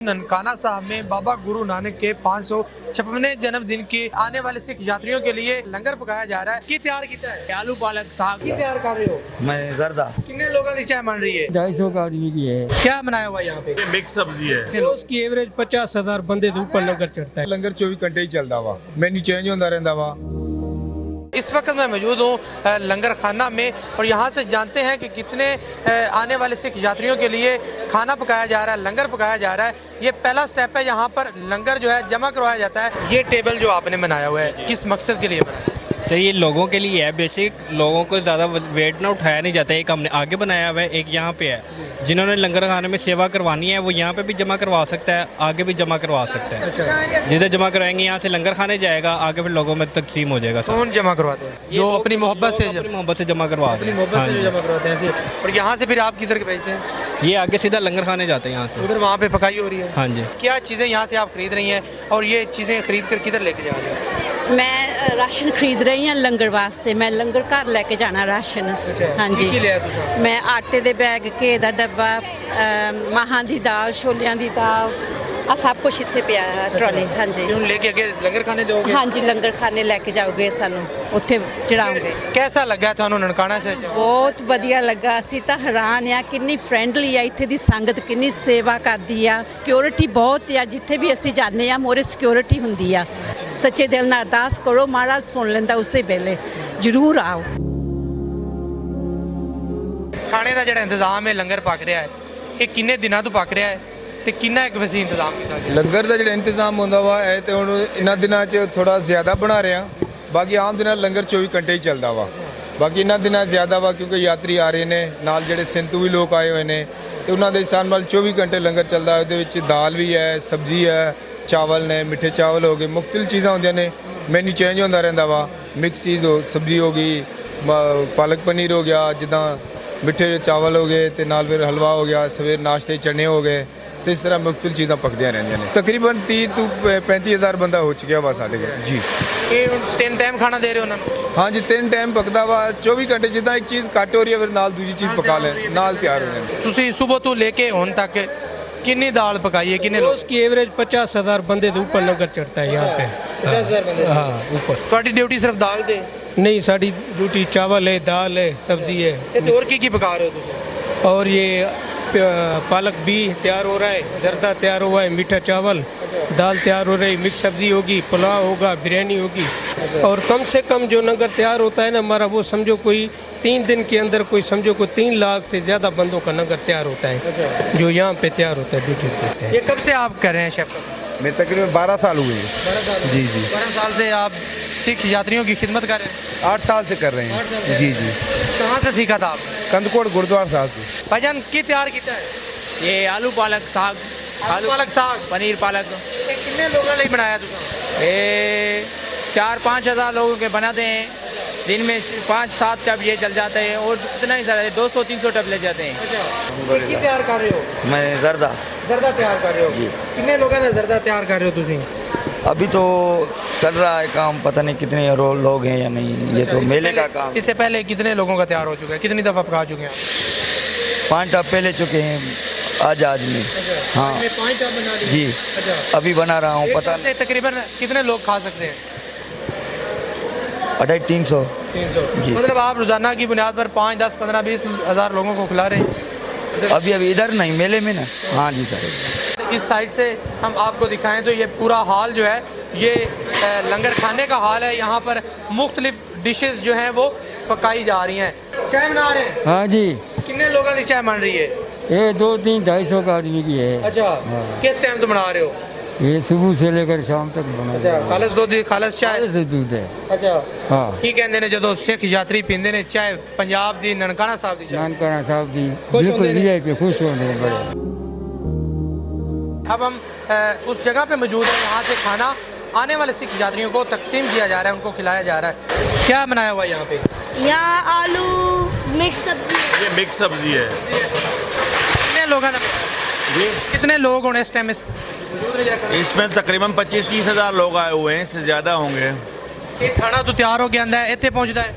ननकाना साहब में बाबा गुरु नानक के 556वें जन्मदिन के आने वाले सिख यात्रियों के लिए लंगर पकाया जा रहा है। की तैयार किया है? आलू पालक साग की तैयार कर रहे हो? मैं जर्दा कितने लोगों की चाय बन रही है? 250 का आदमी की है। क्या बनाया हुआ है यहाँ पे? मिक्स सब्जी है। रोज की एवरेज 50,000 बंदे से ऊपर लंगर चढ़ता है। लंगर 24 घंटे ही चलता वा, मेन्यू चेंज होता रहता वा। इस वक्त मैं मौजूद हूँ लंगर खाना में और यहाँ से जानते हैं कि कितने आने वाले सिख यात्रियों के लिए खाना पकाया जा रहा है, लंगर पकाया जा रहा है। ये पहला स्टेप है, यहाँ पर लंगर जो है जमा करवाया जाता है। ये टेबल जो आपने बनाया हुआ है किस मकसद के लिए बनाया? तो ये लोगों के लिए है, बेसिक लोगों को ज़्यादा वेट ना उठाया नहीं जाता है। एक हमने आगे बनाया हुआ है, एक यहाँ पे है। जिन्होंने लंगर खाने में सेवा करवानी है वो यहाँ पे भी जमा करवा सकता है, आगे भी जमा करवा सकता है। जिधर जमा करवाएंगे यहाँ से लंगर खाने जाएगा, आगे फिर लोगों में तकसीम हो जाएगा। कौन जमा करवाते हैं? जो अपनी मोहब्बत से जमा करवाते हैं। हाँ जी। जमा करवाते हैं। और यहाँ से फिर आप किधर के भेजते हैं? ये आगे सीधा लंगर खाने जाते हैं यहाँ से। उधर वहाँ पे पकाई हो रही है। हाँ जी। क्या चीज़ें यहाँ से आप खरीद रही हैं और ये चीज़ें खरीद कर किधर लेके जा रही हैं? मैं राशन खरीद रही ਹਾਂ ਲੰਗਰ ਵਾਸਤੇ। ਮੈਂ ਲੰਗਰ ਘਰ ਲੈ ਕੇ ਜਾਣਾ ਰਾਸ਼ਨ। ਹਾਂਜੀ ਕੀ ਲਿਆ ਤੁਸੀਂ? ਮੈਂ ਆਟੇ ਦੇ ਬੈਗ, ਘੇ ਦਾ ਡੱਬਾ, ਮਾਹਾਂ ਦੀ ਦਾਲ, ਛੋਲਿਆਂ ਦੀ ਦਾਲ, ਆ ਸਭ ਕੁਝ ਇੱਥੇ ਪਿਆ ਹੈ ਟਰਾਲੀ। ਹਾਂਜੀ ਹੁਣ ਲੈ ਕੇ ਅੱਗੇ ਲੰਗਰ ਖਾਣੇ ਜਾਓਗੇ? ਹਾਂਜੀ ਲੰਗਰ ਖਾਣੇ ਲੈ ਕੇ ਜਾਓਗੇ, ਸਾਨੂੰ ਉੱਥੇ ਚੜਾਉਂਗੇ। कैसा लगा ਤੁਹਾਨੂੰ ਨਨਕਾਣਾ ਸੇ? ਬਹੁਤ ਵਧੀਆ ਲੱਗਾ। ਅਸੀਂ ਤਾਂ ਹੈਰਾਨ ਆ ਕਿੰਨੀ ਫਰੈਂਡਲੀ ਆ ਇੱਥੇ ਦੀ ਸੰਗਤ, ਕਿੰਨੀ ਸੇਵਾ ਕਰਦੀ ਆ। ਸਿਕਿਉਰਿਟੀ ਬਹੁਤ ਆ, ਜਿੱਥੇ ਵੀ ਅਸੀਂ ਜਾਂਦੇ ਆ ਮੋਰੇ ਸਿਕਿਉਰਿਟੀ ਹੁੰਦੀ ਆ। ਸੱਚੇ ਦਿਲ ਨਾਲ ਅਰਦਾਸ ਕਰੋ, ਮਹਾਰਾਜ ਸੁਣ ਲੈਂਦਾ ਉਸੇ ਵੇਲੇ। ਜ਼ਰੂਰ ਆਓ। ਖਾਣੇ ਦਾ ਜਿਹੜਾ ਇੰਤਜ਼ਾਮ ਹੈ ਲੰਗਰ ਪੱਕ ਰਿਹਾ ਹੈ, ਇਹ ਕਿੰਨੇ ਦਿਨਾਂ ਤੋਂ ਪੱਕ ਰਿਹਾ ਹੈ ਤੇ ਕਿੰਨਾ ਇੱਕ ਵਸੀ ਇੰਤਜ਼ਾਮ ਕੀਤਾ ਗਿਆ? ਲੰਗਰ ਦਾ ਜਿਹੜਾ ਇੰਤਜ਼ਾਮ ਹੁੰਦਾ ਵਾ ਇਹ ਤੇ ਹੁਣ ਇਹਨਾਂ ਦਿਨਾਂ 'ਚ ਥੋੜਾ ਜ਼ਿਆਦਾ ਬਣਾ ਰਹੇ ਆ। ਬਾਕੀ ਆਮ ਦਿਨਾਂ ਲੰਗਰ 24 ਘੰਟੇ ਹੀ ਚੱਲਦਾ ਵਾ। ਬਾਕੀ ਇਹਨਾਂ ਦਿਨਾਂ ਜ਼ਿਆਦਾ ਵਾ ਕਿਉਂਕਿ ਯਾਤਰੀ ਆ ਰਹੇ ਨੇ, ਨਾਲ ਜਿਹੜੇ ਸਿੰਧੂ ਵੀ ਲੋਕ ਆਏ ਹੋਏ ਨੇ ਤੇ ਉਹਨਾਂ ਦੇ ਹਿਸਾਬ ਨਾਲ 24 ਘੰਟੇ ਲੰਗਰ ਚੱਲਦਾ। ਉਹਦੇ ਵਿੱਚ ਦਾਲ ਵੀ ਹੈ, ਸਬਜ਼ੀ ਹੈ, ਚਾਵਲ ਨੇ, ਮਿੱਠੇ ਚਾਵਲ ਹੋ ਗਏ, ਮੁਖਤਲਿਫ ਚੀਜ਼ਾਂ ਹੁੰਦੀਆਂ ਨੇ। ਮੈਨੂ ਚੇਂਜ ਹੁੰਦਾ ਰਹਿੰਦਾ ਵਾ। ਮਿਕਸ ਚੀਜ਼ ਹੋ, ਸਬਜ਼ੀ ਹੋ ਗਈ, ਪਾਲਕ ਪਨੀਰ ਹੋ ਗਿਆ, ਜਿੱਦਾਂ ਮਿੱਠੇ ਚਾਵਲ ਹੋ ਗਏ ਤੇ ਨਾਲ ਫਿਰ ਹਲਵਾ ਹੋ ਗਿਆ, ਸਵੇਰ ਨਾਸ਼ਤੇ ਚਨੇ ਹੋ ਗਏ ਤੇ ਇਸ ਤਰ੍ਹਾਂ ਮੁਖਤਲਿਫ ਚੀਜ਼ਾਂ ਪੱਕਦੀਆਂ ਰਹਿੰਦੀਆਂ ਨੇ। ਤਕਰੀਬਨ 30 ਤੋਂ 35,000 ਬੰਦਾ ਹੋ ਚੁੱਕਿਆ ਵਾ ਸਾਡੇ ਕੋਲ ਜੀ। ਇਹ ਹੁਣ 3 ਟਾਈਮ ਖਾਣਾ ਦੇ ਰਹੇ ਹੋ ਉਹਨਾਂ ਨੂੰ? ਹਾਂਜੀ 3 ਟਾਈਮ ਪੱਕਦਾ ਵਾ। 24 ਘੰਟੇ ਜਿੱਦਾਂ ਇੱਕ ਚੀਜ਼ ਘੱਟ ਹੋ ਰਹੀ ਹੈ ਫਿਰ ਨਾਲ ਦੂਜੀ ਚੀਜ਼ ਪਕਾ ਲੈ, ਨਾਲ ਤਿਆਰ ਹੋ ਜਾਂਦੀ। ਤੁਸੀਂ ਸਵੇਰ ਤੋਂ ਲੈ ਕੇ ਹੁਣ ਤੱਕ ਕਿੰਨੀ ਦਾਲ ਪਕਾਈ है? कितने लोग? रोज की एवरेज 50,000 बंदे से ऊपर लंगर चढ़ता है यहाँ पे। 50,000 बंदे? हाँ ऊपर। ਤੁਹਾਡੀ ਡਿਊਟੀ ਸਿਰਫ ਦਾਲ ਦੇ? नहीं, साड़ी रोटी चावल है, दाल है, सब्जी है। ਤੇ ਹੋਰ ਕੀ ਪਕਾ ਰਹੇ ਹੋ ਤੁਸੀਂ? और ये पालक भी तैयार हो रहा है, जर्दा तैयार हुआ है, मीठा चावल, दाल तैयार हो रही, मिक्स सब्जी होगी, पुलाव होगा, बिरयानी होगी। और कम से कम जो लंगर तैयार होता है ना हमारा, वो समझो कोई 3 दिन के अंदर कोई समझो कोई 3 लाख से ज़्यादा बंदों का लंगर तैयार होता है जो यहाँ पे तैयार होता है ड्यूटी पे। ये कब से आप कर रहे हैं शेफ? मैं तकरीबन 12 साल हुए हैं। 12 साल? जी जी। 12 साल से आप सिख यात्रियों की खिदमत कर रहे हैं? 8 साल से कर रहे हैं। जी जी। कहाँ से सीखा था आप? कंदकोट गुरुद्वारा साहब से। भाईजान की तैयार किया है? ये आलू पालक साग, आलू पालक साग, पनीर पालक। ये कितने लोगों ने बनाया तुझे? ये 4-5 हज़ार लोगों के बनाते हैं। दिन में 5-7 टब ये चल जाते हैं और इतना ही सारा 200-300 टब ले जाते हैं। ये की तैयार कर रहे हो? मैं जर्दा जर्दा तैयार कर रहे हो? जी। कितने लोगों ने जर्दा तैयार कर रहे हो तुझे? अभी तो चल रहा है काम, पता नहीं कितने लोग हैं या नहीं। ये तो मेले का काम। इससे पहले कितने लोगों का तैयार हो चुका है? कितनी दफ़ा पका चुके हैं? 5 टब पहले चुके हैं आज में। हाँ 5 टब बना लिए? जी। अच्छा। अभी बना रहा हूँ, पता नहीं। तकरीबन कितने लोग खा सकते हैं? 250-300। 300। जी। मतलब आप रोजाना की बुनियाद पर 5, 10, 15, 20 हज़ार लोगों को खिला रहे हैं? अभी इधर नहीं, मेले में ना। हाँ जी सर। इस साइड से हम आपको दिखाएं तो ये पूरा हाल जो है ये लंगर खाने का हाल है। यहाँ पर मुख्तलिफ डिशेस जो हैं वो पकाई जा रही हैं। चाय बना रहे हैं? हाँ जी। कितने लोगों की चाय बन रही है? ये 2-3-250 का आदमी की है। अच्छा। किस टाइम तो बना रहे हो? ये सुबह से लेकर शाम तक बना। अच्छा। खालस दूध, खालस चाय? से दूध है। अच्छा। हाँ। की कहते ने जो सिख यात्री पींदे ने चाय पंजाब दी ननकाना साहब दी चाय? नानकाना साहब दी खुश बिल्कुल होंदे ने? लिया के खुश होने बड़े। अब हम उस जगह पे मौजूद हैं, यहाँ से खाना आने वाले सिख यात्रियों को तकसीम किया जा रहा है, उनको खिलाया जा रहा है। क्या बनाया हुआ है यहाँ पे? यहाँ आलू मिक्स सब्जी। ये मिक्स सब्जी है। कितने लोग हैं? कितने लोग होने इस टाइम? इसमें तकरीबन 25-30 हज़ार लोग आए हुए हैं, इससे ज़्यादा होंगे। ये खाना तो तैयार हो के आंदा है, इतने पहुँचता है?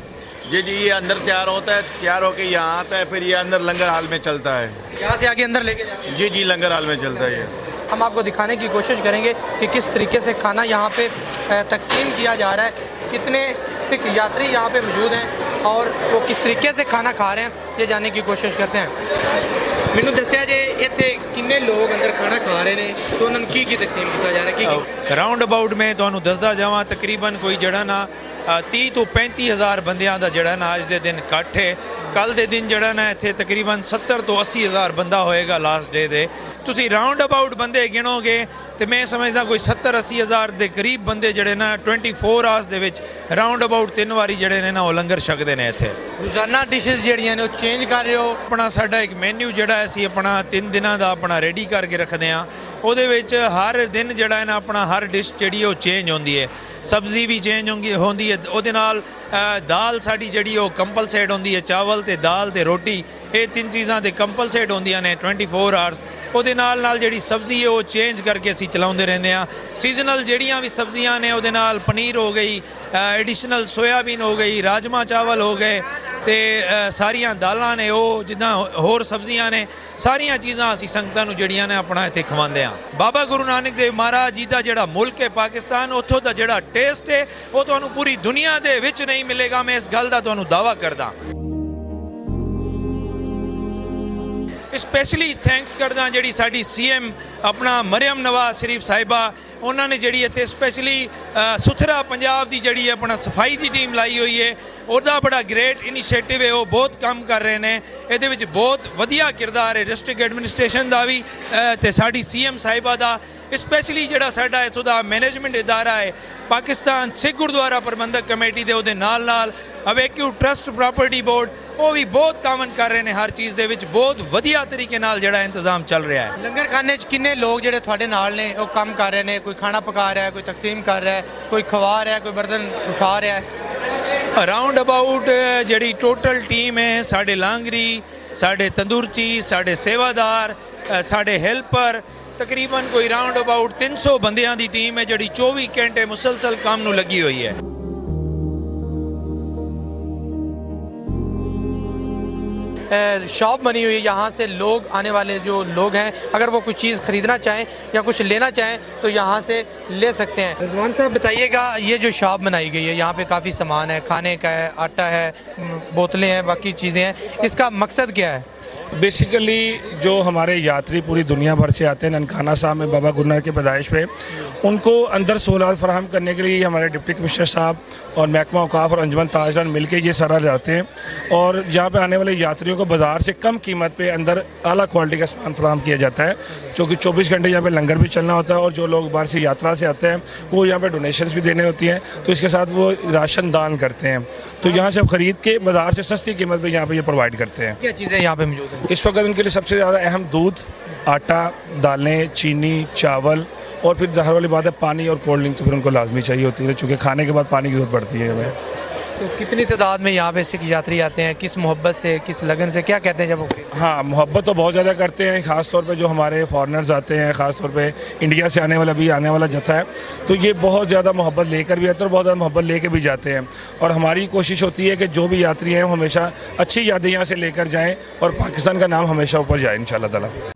जी जी। ये अंदर तैयार होता है, तैयार होके यहाँ आता है, फिर ये अंदर लंगर हाल में चलता है। यहाँ से आगे अंदर लेके जाते हैं? जी जी, लंगर हाल में चलता है ये। हम आपको दिखाने की कोशिश करेंगे कि किस तरीके से खाना यहाँ पे तकसीम किया जा रहा है, कितने सिख यात्री यहाँ पे मौजूद हैं और वो किस तरीके से खाना खा रहे हैं, ये जानने की कोशिश करते हैं। ਮੈਨੂੰ ਦੱਸਿਆ ਜੇ ਇੱਥੇ ਕਿੰਨੇ ਲੋਕ ਅੰਦਰ ਖਾਣਾ ਖਾ ਰਹੇ ਨੇ ਤੇ ਉਹਨਾਂ ਨੂੰ ਕੀ ਤਕਸੀਮ ਕੀਤਾ ਜਾ ਰਿਹਾ ਕੀ ਰਾਉਂਡ ਅਬਾਊਟ ਮੈਂ ਤੁਹਾਨੂੰ ਦੱਸਦਾ ਜਾਵਾਂ ਤਕਰੀਬਨ ਕੋਈ ਜਿਹੜਾ ਨਾ 30 ਤੋਂ 35 ਹਜ਼ਾਰ ਬੰਦਿਆਂ ਦਾ ਜਿਹੜਾ ਨਾ ਅੱਜ ਦੇ ਦਿਨ ਇਕੱਠ ਹੈ। ਕੱਲ ਦੇ ਦਿਨ ਜਿਹੜਾ ਨਾ ਇੱਥੇ ਤਕਰੀਬਨ 70 ਤੋਂ 80 ਹਜ਼ਾਰ ਬੰਦਾ ਹੋਏਗਾ ਲਾਸਟ ਡੇ ਦੇ। ਤੁਸੀਂ ਰਾਉਂਡ ਅਬਾਊਟ ਬੰਦੇ ਗਿਣੋਗੇ ਤੇ ਮੈਂ ਸਮਝਦਾ ਕੋਈ 70-80 ਹਜ਼ਾਰ ਦੇ ਕਰੀਬ ਬੰਦੇ ਜਿਹੜੇ ਨਾ 24 ਆਵਰਸ ਦੇ ਵਿੱਚ ਰਾਉਂਡ ਅਬਾਊਟ 3 ਵਾਰੀ ਜਿਹੜੇ ਨੇ ਨਾ ਉਹ ਲੰਗਰ ਛਕਦੇ ਨੇ ਇੱਥੇ। ਰੋਜ਼ਾਨਾ ਡਿਸ਼ਸ ਜਿਹੜੀਆਂ ਨੇ ਉਹ ਚੇਂਜ ਕਰ ਰਹੇ ਹੋ? ਆਪਣਾ ਸਾਡਾ ਇੱਕ ਮੈਨੂ ਜਿਹੜਾ ਅਸੀਂ ਆਪਣਾ 3 ਦਿਨਾਂ ਦਾ ਆਪਣਾ ਰੈਡੀ ਕਰਕੇ ਰੱਖਦੇ ਹਾਂ। ਉਹਦੇ ਵਿੱਚ ਹਰ ਦਿਨ ਜਿਹੜਾ ਹੈ ਨਾ ਆਪਣਾ ਹਰ ਡਿਸ਼ ਜਿਹੜੀ ਉਹ ਚੇਂਜ ਹੁੰਦੀ ਹੈ। ਸਬਜ਼ੀ ਵੀ ਚੇਂਜ ਹੁੰਦੀ ਹੈ, ਉਹਦੇ ਨਾਲ ਦਾਲ ਸਾਡੀ ਜਿਹੜੀ ਉਹ ਕੰਪਲਸੇਟ ਹੁੰਦੀ ਹੈ। ਚਾਵਲ ਤੇ ਦਾਲ ਤੇ ਰੋਟੀ ਇਹ 3 ਚੀਜ਼ਾਂ ਤੇ ਕੰਪਲਸੇਟ ਹੁੰਦੀਆਂ ਨੇ 24 ਆਵਰਸ। ਉਹਦੇ ਨਾਲ ਜਿਹੜੀ ਸਬਜ਼ੀ ਹੈ ਉਹ ਚੇਂਜ ਕਰਕੇ ਅਸੀਂ ਚਲਾਉਂਦੇ ਰਹਿੰਦੇ ਹਾਂ। ਸੀਜ਼ਨਲ ਜਿਹੜੀਆਂ ਵੀ ਸਬਜ਼ੀਆਂ ਨੇ ਉਹਦੇ ਨਾਲ ਪਨੀਰ ਹੋ ਗਈ, ਐਡੀਸ਼ਨਲ ਸੋਇਆਬੀਨ ਹੋ ਗਈ, ਰਾਜਮਾ ਚਾਵਲ ਹੋ ਗਏ ਤੇ ਸਾਰੀਆਂ ਦਾਲਾਂ ਨੇ ਉਹ ਜਿੱਦਾਂ ਹੋਰ ਸਬਜ਼ੀਆਂ ਨੇ, ਸਾਰੀਆਂ ਚੀਜ਼ਾਂ ਅਸੀਂ ਸੰਗਤਾਂ ਨੂੰ ਜਿਹੜੀਆਂ ਨੇ ਆਪਣਾ ਇੱਥੇ ਖਵਾਉਂਦੇ ਹਾਂ। ਬਾਬਾ ਗੁਰੂ ਨਾਨਕ ਦੇਵ ਮਹਾਰਾਜ ਜੀ ਦਾ ਜਿਹੜਾ ਮੁਲਕ ਹੈ ਪਾਕਿਸਤਾਨ, ਉੱਥੋਂ ਦਾ ਜਿਹੜਾ ਟੇਸਟ ਹੈ ਉਹ ਤੁਹਾਨੂੰ ਪੂਰੀ ਦੁਨੀਆ ਦੇ ਵਿੱਚ ਨਹੀਂ ਮਿਲੇਗਾ। ਮੈਂ ਇਸ ਗੱਲ ਦਾ ਤੁਹਾਨੂੰ ਦਾਅਵਾ ਕਰਦਾ। ਸਪੈਸ਼ਲੀ ਥੈਂਕਸ ਕਰਦਾ ਜਿਹੜੀ ਸਾਡੀ CM ਆਪਣਾ ਮਰੀਮ ਨਵਾਜ਼ ਸ਼ਰੀਫ ਸਾਹਿਬਾ, ਉਹਨਾਂ ਨੇ ਜਿਹੜੀ ਇੱਥੇ ਸਪੈਸ਼ਲੀ ਸੁਥਰਾ ਪੰਜਾਬ ਦੀ ਜਿਹੜੀ ਆਪਣਾ ਸਫਾਈ ਦੀ ਟੀਮ ਲਾਈ ਹੋਈ ਹੈ। ਉਹਦਾ ਬੜਾ ਗ੍ਰੇਟ ਇਨੀਸ਼ੀਏਟਿਵ ਹੈ, ਉਹ ਬਹੁਤ ਕੰਮ ਕਰ ਰਹੇ ਨੇ। ਇਹਦੇ ਵਿੱਚ ਬਹੁਤ ਵਧੀਆ ਕਿਰਦਾਰ ਹੈ ਡਿਸਟ੍ਰਿਕਟ ਐਡਮਿਨਿਸਟ੍ਰੇਸ਼ਨ ਦਾ ਵੀ ਤੇ ਸਾਡੀ CM ਸਾਹਿਬਾ ਦਾ। ਸਪੈਸ਼ਲੀ ਜਿਹੜਾ ਸਾਡਾ ਇੱਥੋਂ ਦਾ ਮੈਨੇਜਮੈਂਟ ਇਦਾਰਾ ਹੈ ਪਾਕਿਸਤਾਨ ਸਿੱਖ ਗੁਰਦੁਆਰਾ ਪ੍ਰਬੰਧਕ ਕਮੇਟੀ ਦੇ, ਉਹਦੇ ਨਾਲ ਅਵੇਕਿਊ ਟਰਸਟ ਪ੍ਰਾਪਰਟੀ ਬੋਰਡ, ਉਹ ਵੀ ਬਹੁਤ ਤਾਮਨ ਕਰ ਰਹੇ ਨੇ। ਹਰ ਚੀਜ਼ ਦੇ ਵਿੱਚ ਬਹੁਤ ਵਧੀਆ ਤਰੀਕੇ ਨਾਲ ਜਿਹੜਾ ਇੰਤਜ਼ਾਮ ਚੱਲ ਰਿਹਾ ਹੈ। ਲੰਗਰ ਖਾਨੇ 'ਚ ਕਿੰਨੇ ਲੋਕ ਜਿਹੜੇ ਤੁਹਾਡੇ ਨਾਲ ਨੇ ਉਹ ਕੰਮ ਕਰ ਰਹੇ ਨੇ? ਕੋਈ ਖਾਣਾ ਪਕਾ ਰਿਹਾ ਹੈ, ਕੋਈ ਤਕਸੀਮ ਕਰ ਰਿਹਾ ਹੈ, ਕੋਈ ਖਵਾ ਰਿਹਾ ਹੈ, ਕੋਈ ਬਰਤਨ ਉਠਾ ਰਿਹਾ ਹੈ? ਅਰਾਊਂਡ ਅਬਾਊਟ ਜਿਹੜੀ ਟੋਟਲ ਟੀਮ ਹੈ, ਸਾਡੇ ਲਾਂਗਰੀ, ਸਾਡੇ ਤੰਦੂਰਚੀ, ਸਾਡੇ ਸੇਵਾਦਾਰ, ਸਾਡੇ ਹੈਲਪਰ, ਤਕਰੀਬਨ ਕੋਈ ਰਾਉਂਡ ਅਬਾਊਟ 300 ਬੰਦਿਆਂ ਦੀ ਟੀਮ ਹੈ ਜਿਹੜੀ 24 ਘੰਟੇ ਮੁਸਲਸਲ ਕੰਮ ਨੂੰ ਲੱਗੀ ਹੋਈ ਹੈ। शॉप बनी हुई है, यहाँ से लोग आने वाले जो लोग हैं अगर वो कुछ चीज़ ख़रीदना चाहें या कुछ लेना चाहें तो यहाँ से ले सकते हैं। रिजवान साहब बताइएगा, ये जो शॉप बनाई गई है यहाँ पे काफ़ी सामान है, खाने का है, आटा है, बोतलें हैं, बाकी चीज़ें हैं, इसका मकसद क्या है? बेसिकली जो हमारे यात्री पूरी दुनिया भर से आते हैं ननकाना साहब में बाबा गुरु नानक की पैदाइश पे, उनको अंदर सहूलत फराहम करने के लिए हमारे डिप्टी कमिश्नर साहब और महकमा औकाफ और अंजुमन ताजदार मिलकर ये सारा जाते हैं और यहाँ पे आने वाले यात्रियों को बाज़ार से कम कीमत पे अंदर आला क्वालिटी का सामान फराहम किया जाता है। क्योंकि 24 घंटे यहाँ पे लंगर भी चलना होता है और जो लोग बाहर से यात्रा से आते हैं वो यहाँ पे डोनेशंस भी देने होती हैं, तो इसके साथ वो राशन दान करते हैं। तो यहाँ से ख़रीद के बाज़ार से सस्ती कीमत पर यहाँ पर ये प्रोवाइड करते हैं। क्या चीज़ें यहाँ पे मौजूद हैं? इस वक्त उनके लिए सबसे ज़्यादा अहम दूध, आटा, दालें, चीनी, चावल और फिर ज़ाहिर वाली बात है पानी और कोल्ड ड्रिंक तो फिर उनको लाजमी चाहिए होती है, चूँकि खाने के बाद पानी की ज़रूरत पड़ती है हमें। तो कितनी तादाद में यहाँ पे सिख यात्री आते हैं? किस मोहब्बत से, किस लगन से, क्या कहते हैं जब वो खरीदते हैं? हाँ, मोहब्बत तो बहुत ज़्यादा करते हैं। ख़ास तौर पे जो हमारे फॉरेनर्स आते हैं, ख़ास तौर पे इंडिया से आने वाला जत्था है, तो ये बहुत ज़्यादा मोहब्बत लेकर भी आते हैं और बहुत ज़्यादा मोहब्बत लेकर भी जाते हैं। और हमारी कोशिश होती है कि जो भी यात्री हैं वो हमेशा अच्छी यादें यहाँ से लेकर जाएँ और पाकिस्तान का नाम हमेशा ऊपर जाए इंशाअल्लाह ताला।